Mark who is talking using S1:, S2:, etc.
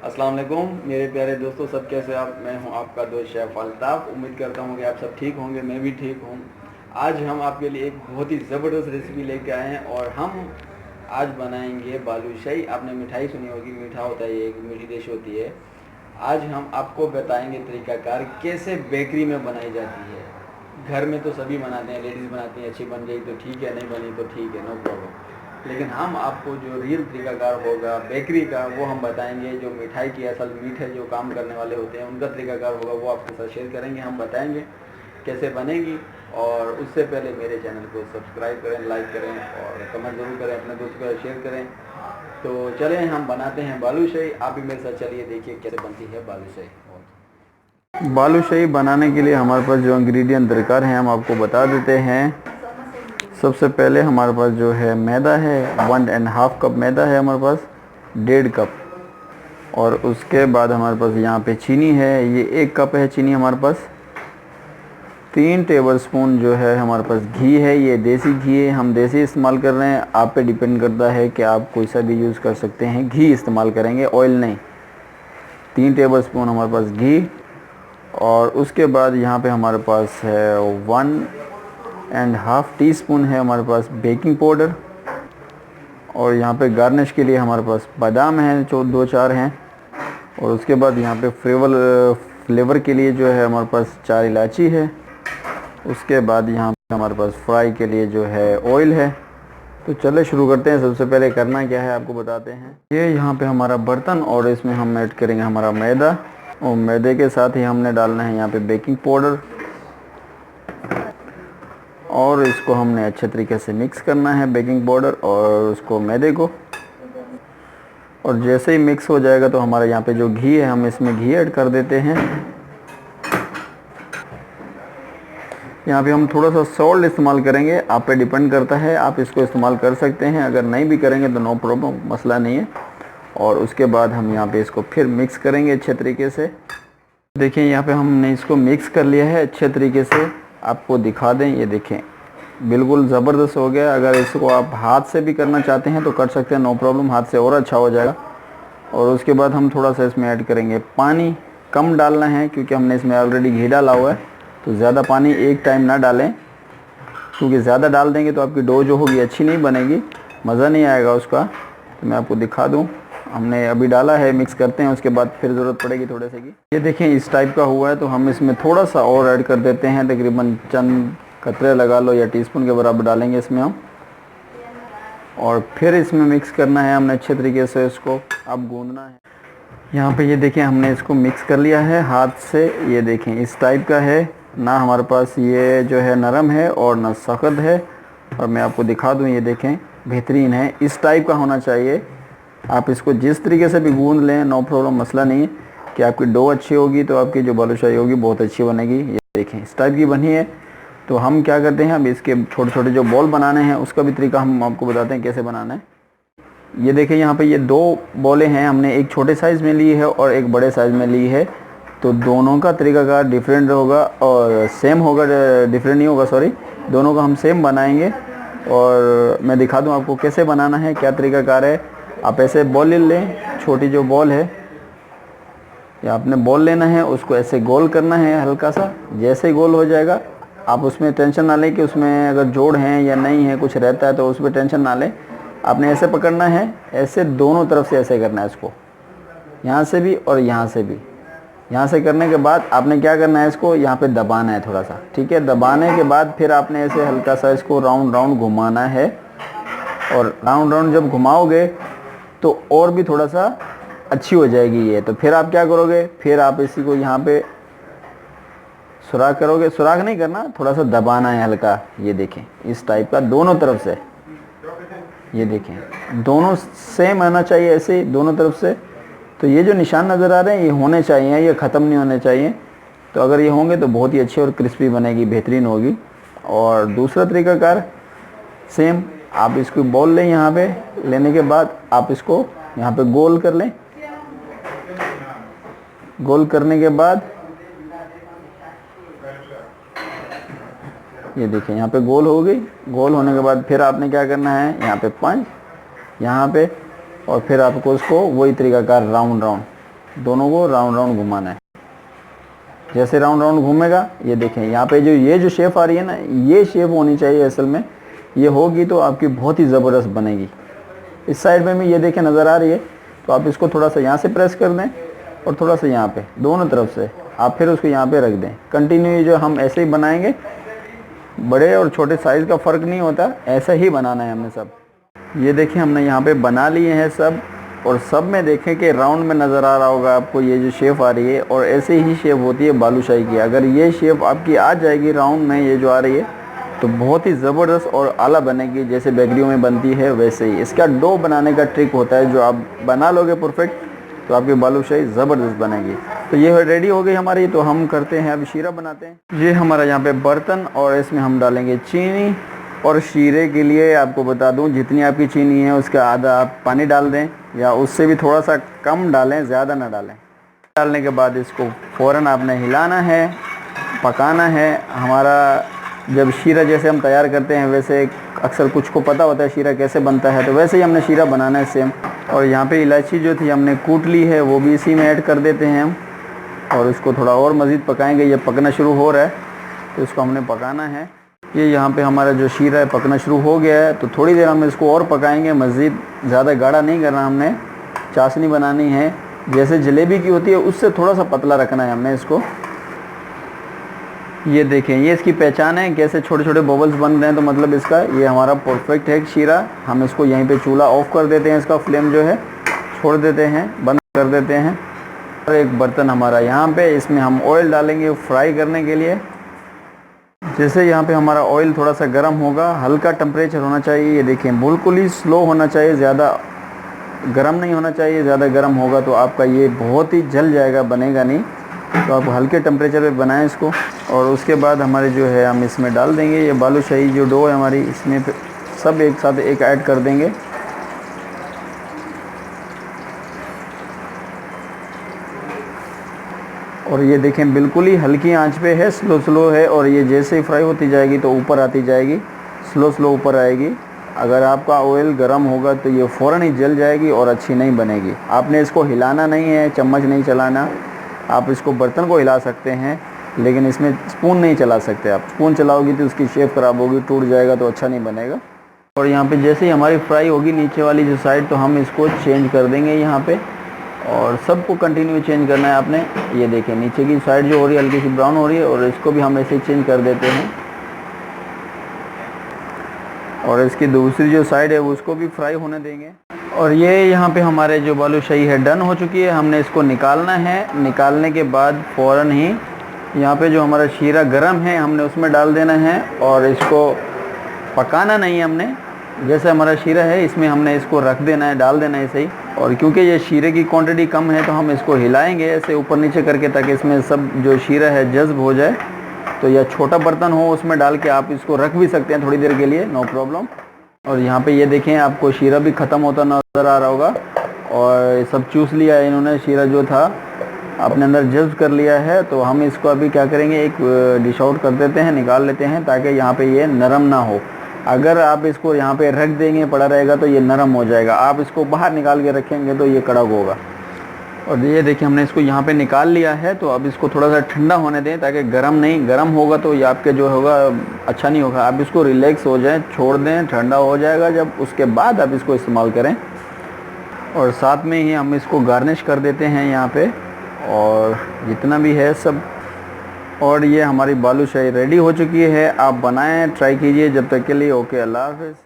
S1: अस्सलाम वालेकुम मेरे प्यारे दोस्तों, सब कैसे आप। मैं हूं आपका दोस्त शेफ अल्ताफ़। उम्मीद करता हूं कि आप सब ठीक होंगे, मैं भी ठीक हूं। आज हम आपके लिए एक बहुत ही ज़बरदस्त रेसिपी लेके आए हैं और हम आज बनाएंगे बालूशाही। आपने मिठाई सुनी होगी, मीठा होता है, ये एक मीठी डिश होती है। आज हम आपको बताएंगे तरीक़ाकार कैसे बेकरी में बनाई जाती है। घर में तो सभी बनाते हैं, लेडीज़ बनाती हैं, अच्छी बन गई तो ठीक है, नहीं बनी तो ठीक है, नो प्रॉब्लम। लेकिन हम आपको जो रियल तरीक़ाकार होगा बेकरी का वो हम बताएंगे। जो मिठाई की असल मीठे जो काम करने वाले होते हैं उनका तरीक़ाकार होगा वो आपके साथ शेयर करेंगे, हम बताएंगे कैसे बनेगी। और उससे पहले मेरे चैनल को सब्सक्राइब करें, लाइक करें और कमेंट ज़रूर करें, अपने दोस्तों के साथ शेयर करें। तो चलें हम बनाते हैं बालूशाही। आप भी मेरे साथ चलिए, देखिए कैसे बनती है बालूशाही। बालूशाही बनाने के लिए हमारे पास जो इंग्रेडिएंट दरकार हैं हम आपको बता देते हैं। सबसे पहले हमारे पास जो है मैदा है, 1.5 कप मैदा है हमारे पास, 1.5 कप। और उसके बाद हमारे पास यहाँ पे चीनी है, ये 1 कप है चीनी हमारे पास। 3 टेबलस्पून जो है हमारे पास घी है, ये देसी घी है, हम देसी इस्तेमाल कर रहे हैं। आप पे डिपेंड करता है कि आप कोई सा भी यूज़ कर सकते हैं, घी इस्तेमाल करेंगे, ऑयल नहीं। 3 टेबलस्पून हमारे पास घी। और उसके बाद यहाँ पे हमारे पास है 1.5 टीस्पून है हमारे पास बेकिंग पाउडर। और यहाँ पे गार्निश के लिए हमारे पास बादाम हैं, जो 2-4 हैं। और उसके बाद यहाँ पे फ्लेवर के लिए जो है हमारे पास 4 इलायची है। उसके बाद यहाँ पे हमारे पास फ्राई के लिए जो है ऑयल है। तो चले शुरू करते हैं। सबसे पहले करना क्या है आपको बताते हैं। ये यहाँ पे हमारा बर्तन और इसमें हम ऐड करेंगे हमारा मैदा। और मैदे के साथ ही हमने डालना है यहाँ पे बेकिंग पाउडर। और इसको हमने अच्छे तरीके से मिक्स करना है, बेकिंग पाउडर और उसको मैदे को। और जैसे ही मिक्स हो जाएगा तो हमारा यहाँ पे जो घी है हम इसमें घी ऐड कर देते हैं। यहाँ पे हम थोड़ा सा सॉल्ट इस्तेमाल करेंगे, आप पे डिपेंड करता है, आप इसको इस्तेमाल कर सकते हैं। अगर नहीं भी करेंगे तो नो प्रॉब्लम, मसला नहीं है। और उसके बाद हम यहाँ पे इसको फिर मिक्स करेंगे अच्छे तरीके से। देखिए यहाँ पे हमने इसको मिक्स कर लिया है अच्छे तरीके से। आपको दिखा दें, ये देखें बिल्कुल ज़बरदस्त हो गया। अगर इसको आप हाथ से भी करना चाहते हैं तो कर सकते हैं, नो प्रॉब्लम, हाथ से और अच्छा हो जाएगा। और उसके बाद हम थोड़ा सा इसमें ऐड करेंगे पानी। कम डालना है क्योंकि हमने इसमें ऑलरेडी घी डाला हुआ है, तो ज़्यादा पानी एक टाइम ना डालें, क्योंकि ज़्यादा डाल देंगे तो आपकी डो जो होगी अच्छी नहीं बनेगी, मज़ा नहीं आएगा उसका। तो मैं आपको दिखा दूँ, हमने अभी डाला है, मिक्स करते हैं, उसके बाद फिर ज़रूरत पड़ेगी थोड़े से की। ये देखें इस टाइप का हुआ है, तो हम इसमें थोड़ा सा और ऐड कर देते हैं, तकरीबन चंद कतरे लगा लो या टीस्पून के बराबर डालेंगे इसमें हम। और फिर इसमें मिक्स करना है हमने अच्छे तरीके से, इसको अब गूंदना है। यहाँ पे ये देखें हमने इसको मिक्स कर लिया है हाथ से। ये देखें इस टाइप का है, ना हमारे पास ये जो है नरम है और ना सख्त है। और मैं आपको दिखा दूँ, ये देखें बेहतरीन है, इस टाइप का होना चाहिए। आप इसको जिस तरीके से भी गूंद लें, नो प्रॉब्लम, मसला नहीं है। कि आपकी डो अच्छी होगी तो आपकी जो बालूशाही होगी बहुत अच्छी बनेगी। ये देखें इस टाइप की बनी है। तो हम क्या करते हैं, अब इसके छोटे छोटे जो बॉल बनाने हैं उसका भी तरीका हम आपको बताते हैं कैसे बनाना है। ये देखें यहाँ पे ये 2 बॉलें हैं, हमने एक छोटे साइज़ में ली है और एक बड़े साइज़ में ली है। तो दोनों का तरीकाकार डिफरेंट होगा और सेम होगा, डिफरेंट नहीं होगा, सॉरी। दोनों का हम सेम बनाएंगे और मैं दिखा दूँ आपको कैसे बनाना है, क्या तरीकाकार है। आप ऐसे बॉल ले लें, छोटी जो बॉल है, या आपने बॉल लेना है, उसको ऐसे गोल करना है हल्का सा। जैसे ही गोल हो जाएगा, आप उसमें टेंशन ना लें कि उसमें अगर जोड़ हैं या नहीं है, कुछ रहता है तो उस पर टेंशन ना लें। आपने ऐसे पकड़ना है, ऐसे दोनों तरफ से ऐसे करना है इसको, यहाँ से भी और यहाँ से भी। यहाँ से करने के बाद आपने क्या करना है, इसको यहाँ पे दबाना है थोड़ा सा, ठीक है। दबाने के बाद फिर आपने ऐसे हल्का सा इसको राउंड राउंड घुमाना है। और राउंड राउंड जब घुमाओगे तो और भी थोड़ा सा अच्छी हो जाएगी ये। तो फिर आप क्या करोगे, फिर आप इसी को यहाँ पे सुराख करोगे, सुराख नहीं करना, थोड़ा सा दबाना है हल्का। ये देखें इस टाइप का दोनों तरफ से, ये देखें दोनों सेम आना चाहिए ऐसे दोनों तरफ से। तो ये जो निशान नज़र आ रहे हैं ये होने चाहिए, ये ख़त्म नहीं होने चाहिए। तो अगर ये होंगे तो बहुत ही अच्छी और क्रिस्पी बनेगी, बेहतरीन होगी। और दूसरा तरीकाकार सेम, आप इसको बॉल लें, यहाँ पे लेने के बाद आप इसको यहाँ पे गोल कर लें। गोल करने के बाद ये देखिए यहाँ पे गोल हो गई। गोल होने के बाद फिर आपने क्या करना है, यहाँ पे पंच यहाँ पे, और फिर आपको उसको वही तरीकाकार राउंड राउंड दोनों को राउंड राउंड घुमाना है। जैसे राउंड राउंड घूमेगा, ये देखें यहाँ पे ये जो शेप आ रही है ना, ये शेप होनी चाहिए असल में। ये होगी तो आपकी बहुत ही ज़बरदस्त बनेगी। इस साइड में भी ये देखें नज़र आ रही है, तो आप इसको थोड़ा सा यहाँ से प्रेस कर दें और थोड़ा सा यहाँ पे, दोनों तरफ से आप फिर उसको यहाँ पे रख दें। कंटिन्यू जो हम ऐसे ही बनाएंगे, बड़े और छोटे साइज़ का फ़र्क नहीं होता, ऐसा ही बनाना है हमने सब। ये देखें हमने यहाँ पे बना लिए हैं सब, और सब में देखें कि राउंड में नज़र आ रहा होगा आपको ये जो शेप आ रही है, और ऐसे ही शेप होती है बालूशाही की। अगर ये शेप आपकी आ जाएगी राउंड में, ये जो आ रही है, तो बहुत ही ज़बरदस्त और आला बनेगी, जैसे बेकरियों में बनती है वैसे ही। इसका डो बनाने का ट्रिक होता है, जो आप बना लोगे परफेक्ट तो आपकी बालूशाही ज़बरदस्त बनेगी। तो ये रेडी हो गई हमारी। तो हम करते हैं, अब शीरा बनाते हैं। ये हमारा यहाँ पे बर्तन, और इसमें हम डालेंगे चीनी। और शीरे के लिए आपको बता दूं, जितनी आपकी चीनी है उसका आधा आप पानी डाल दें, या उससे भी थोड़ा सा कम डालें, ज़्यादा ना डालें। डालने के बाद इसको फ़ौरन आपने हिलाना है, पकाना है। हमारा जब शीरा जैसे हम तैयार करते हैं, वैसे अक्सर कुछ को पता होता है शीरा कैसे बनता है, तो वैसे ही हमने शीरा बनाना है सेम। और यहाँ पे इलायची जो थी हमने कूट ली है, वो भी इसी में ऐड कर देते हैं हम, और इसको थोड़ा और मज़ीद पकाएंगे। ये पकना शुरू हो रहा है, तो इसको हमने पकाना है। ये यहाँ पे हमारा जो शीरा है पकना शुरू हो गया है, तो थोड़ी देर हम इसको और पकाएंगे मज़ीद। ज़्यादा गाढ़ा नहीं करना, हमने चाशनी बनानी है, जैसे जलेबी की होती है उससे थोड़ा सा पतला रखना है हमने इसको। ये देखें, ये इसकी पहचान है, कैसे छोटे छोटे बबल्स बन रहे हैं, तो मतलब इसका ये हमारा परफेक्ट है शीरा। हम इसको यहीं पे चूल्हा ऑफ कर देते हैं, इसका फ्लेम जो है छोड़ देते हैं, बंद कर देते हैं। और एक बर्तन हमारा यहाँ पे, इसमें हम ऑयल डालेंगे फ्राई करने के लिए। जैसे यहाँ पे हमारा ऑयल थोड़ा सा गर्म होगा, हल्का टेम्परेचर होना चाहिए। ये देखें, बिल्कुल ही स्लो होना चाहिए, ज़्यादा गर्म नहीं होना चाहिए। ज़्यादा गर्म होगा तो आपका ये बहुत ही जल जाएगा, बनेगा नहीं। तो आप हल्के टेम्परेचर पे बनाएं इसको। और उसके बाद हमारे जो है हम इसमें डाल देंगे ये बालूशाही जो डो है हमारी, इसमें सब एक साथ एक ऐड कर देंगे। और ये देखें, बिल्कुल ही हल्की आंच पे है, स्लो है। और ये जैसे ही फ्राई होती जाएगी तो ऊपर आती जाएगी, स्लो ऊपर आएगी। अगर आपका ऑयल गर्म होगा तो ये फ़ौरन ही जल जाएगी और अच्छी नहीं बनेगी। आपने इसको हिलाना नहीं है, चम्मच नहीं चलाना। आप इसको बर्तन को हिला सकते हैं, लेकिन इसमें स्पून नहीं चला सकते। आप स्पून चलाओगी तो उसकी शेप ख़राब होगी, टूट जाएगा, तो अच्छा नहीं बनेगा। और यहाँ पे जैसे ही हमारी फ्राई होगी नीचे वाली जो साइड, तो हम इसको चेंज कर देंगे यहाँ पे। और सबको कंटिन्यू चेंज करना है आपने। ये देखें, नीचे की साइड जो हो रही है हल्की सी ब्राउन हो रही है, और इसको भी हम ऐसे ही चेंज कर देते हैं। और इसकी दूसरी जो साइड है उसको भी फ्राई होने देंगे। और ये यहाँ पे हमारे जो बालूशाही है डन हो चुकी है। हमने इसको निकालना है। निकालने के बाद फ़ौरन ही यहाँ पे जो हमारा शीरा गरम है हमने उसमें डाल देना है, और इसको पकाना नहीं है हमने। जैसे हमारा शीरा है इसमें हमने इसको रख देना है, डाल देना है ऐसे ही। और क्योंकि ये शीरे की क्वांटिटी कम है, तो हम इसको हिलाएंगे ऐसे ऊपर नीचे करके, ताकि इसमें सब जो शीरा है जज्ब हो जाए। तो यह छोटा बर्तन हो उसमें डाल के आप इसको रख भी सकते हैं थोड़ी देर के लिए, नो प्रॉब्लम। और यहाँ पे ये देखें, आपको शीरा भी ख़त्म होता नज़र आ रहा होगा, और सब चूस लिया है इन्होंने, शीरा जो था अपने अंदर जज्ब कर लिया है। तो हम इसको अभी क्या करेंगे, एक डिश आउट कर देते हैं, निकाल लेते हैं, ताकि यहाँ पे ये नरम ना हो। अगर आप इसको यहाँ पे रख देंगे, पड़ा रहेगा, तो ये नरम हो जाएगा। आप इसको बाहर निकाल के रखेंगे तो ये कड़क होगा। और ये देखिए, हमने इसको यहाँ पे निकाल लिया है। तो अब इसको थोड़ा सा ठंडा होने दें, ताकि गर्म होगा तो ये आपके जो होगा अच्छा नहीं होगा। आप इसको रिलैक्स हो जाए, छोड़ दें, ठंडा हो जाएगा जब, उसके बाद आप इसको इस्तेमाल करें। और साथ में ही हम इसको गार्निश कर देते हैं यहाँ पे, और जितना भी है सब। और ये हमारी बालूशाही रेडी हो चुकी है। आप बनाएं, ट्राई कीजिए। जब तक के लिए ओके, अल्लाह हाफ़िज़।